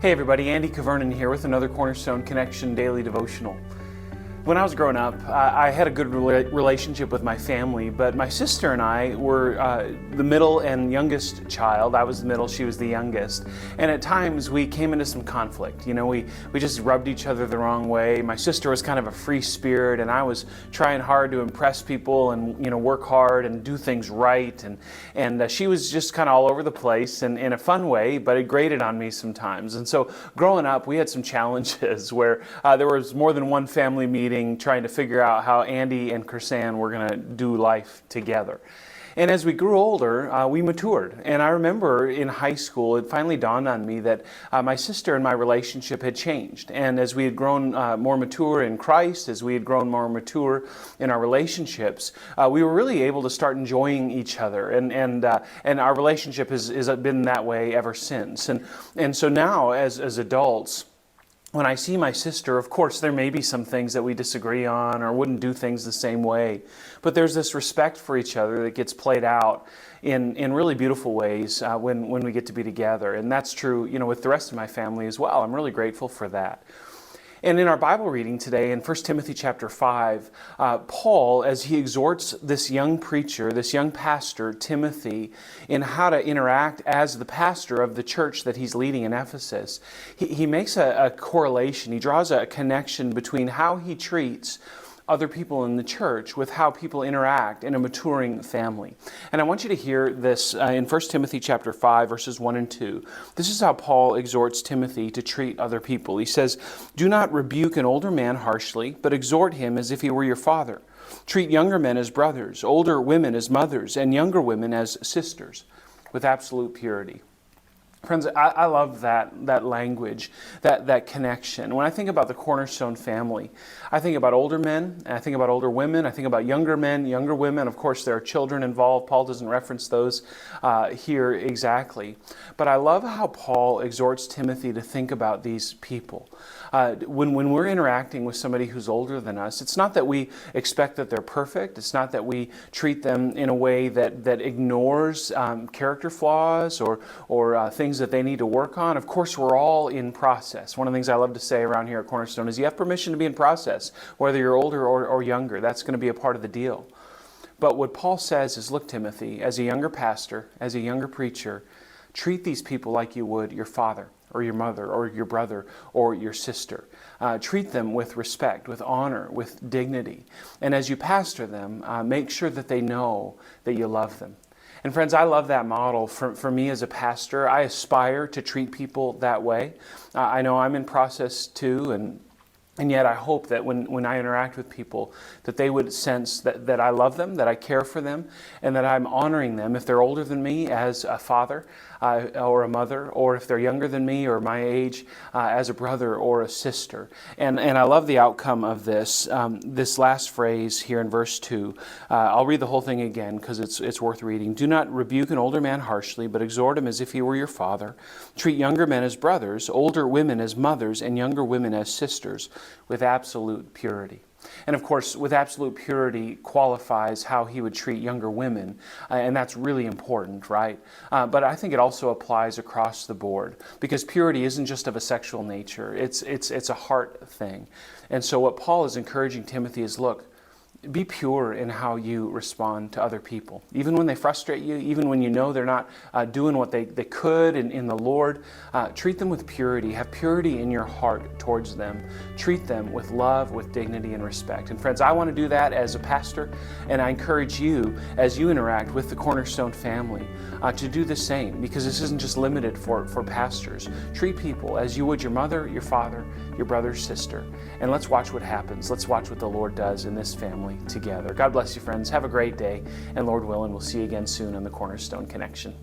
Hey everybody, Andy Kvernen here with another Cornerstone Connection Daily Devotional. When I was growing up, I had a good relationship with my family, but my sister and I were the middle and youngest child. I was the middle, she was the youngest. And at times we came into some conflict. You know, we just rubbed each other the wrong way. My sister was kind of a free spirit, and I was trying hard to impress people and, work hard and do things right. And she was just kind of all over the place and in a fun way, but it grated on me sometimes. And so growing up, we had some challenges where there was more than one family meeting trying to figure out how Andy and Kvernen were going to do life together. And as we grew older, we matured. And I remember in high school, it finally dawned on me that my sister and my relationship had changed. And as we had grown more mature in Christ, as we had grown more mature in our relationships, we were really able to start enjoying each other. And our relationship has been that way ever since. And so now, as adults, when I see my sister, of course, there may be some things that we disagree on or wouldn't do things the same way. But there's this respect for each other that gets played out in really beautiful ways when we get to be together. And that's true, with the rest of my family as well. I'm really grateful for that. And in our Bible reading today, in 1 Timothy chapter 5, Paul, as he exhorts this young preacher, this young pastor, Timothy, in how to interact as the pastor of the church that he's leading in Ephesus, he makes a correlation. He draws a connection between how he treats other people in the church with how people interact in a maturing family. And I want you to hear this in 1 Timothy chapter 5, verses 1 and 2. This is how Paul exhorts Timothy to treat other people. He says, "Do not rebuke an older man harshly, but exhort him as if he were your father. Treat younger men as brothers, older women as mothers, and younger women as sisters, with absolute purity." Friends, I love that language, that connection. When I think about the Cornerstone family, I think about older men, and I think about older women, I think about younger men, younger women. Of course, there are children involved. Paul doesn't reference those here exactly. But I love how Paul exhorts Timothy to think about these people. When we're interacting with somebody who's older than us, it's not that we expect that they're perfect. It's not that we treat them in a way that ignores character flaws or things that they need to work on. Of course, we're all in process. One of the things I love to say around here at Cornerstone is you have permission to be in process, whether you're older or younger. That's going to be a part of the deal. But what Paul says is, look, Timothy, as a younger pastor, as a younger preacher, treat these people like you would your father or your mother or your brother or your sister. Treat them with respect, with honor, with dignity. And as you pastor them, make sure that they know that you love them. And friends, I love that model. For me as a pastor, I aspire to treat people that way. I know I'm in process too, and yet I hope that when I interact with people, that they would sense that I love them, that I care for them, and that I'm honoring them if they're older than me as a father or a mother, or if they're younger than me or my age as a brother or a sister. And I love the outcome of this last phrase here in verse 2. I'll read the whole thing again because it's worth reading. "Do not rebuke an older man harshly, but exhort him as if he were your father. Treat younger men as brothers, older women as mothers, and younger women as sisters, with absolute purity." And of course, with absolute purity qualifies how he would treat younger women, and that's really important, right? But I think it also applies across the board, because purity isn't just of a sexual nature, it's a heart thing. And so what Paul is encouraging Timothy is, look, be pure in how you respond to other people. Even when they frustrate you, even when you know they're not doing what they could in the Lord, treat them with purity. Have purity in your heart towards them. Treat them with love, with dignity, and respect. And friends, I want to do that as a pastor, and I encourage you, as you interact with the Cornerstone family, to do the same, because this isn't just limited for pastors. Treat people as you would your mother, your father, your brother, sister. And let's watch what happens. Let's watch what the Lord does in this family together. God bless you, friends. Have a great day, and Lord willing, we'll see you again soon on the Cornerstone Connection.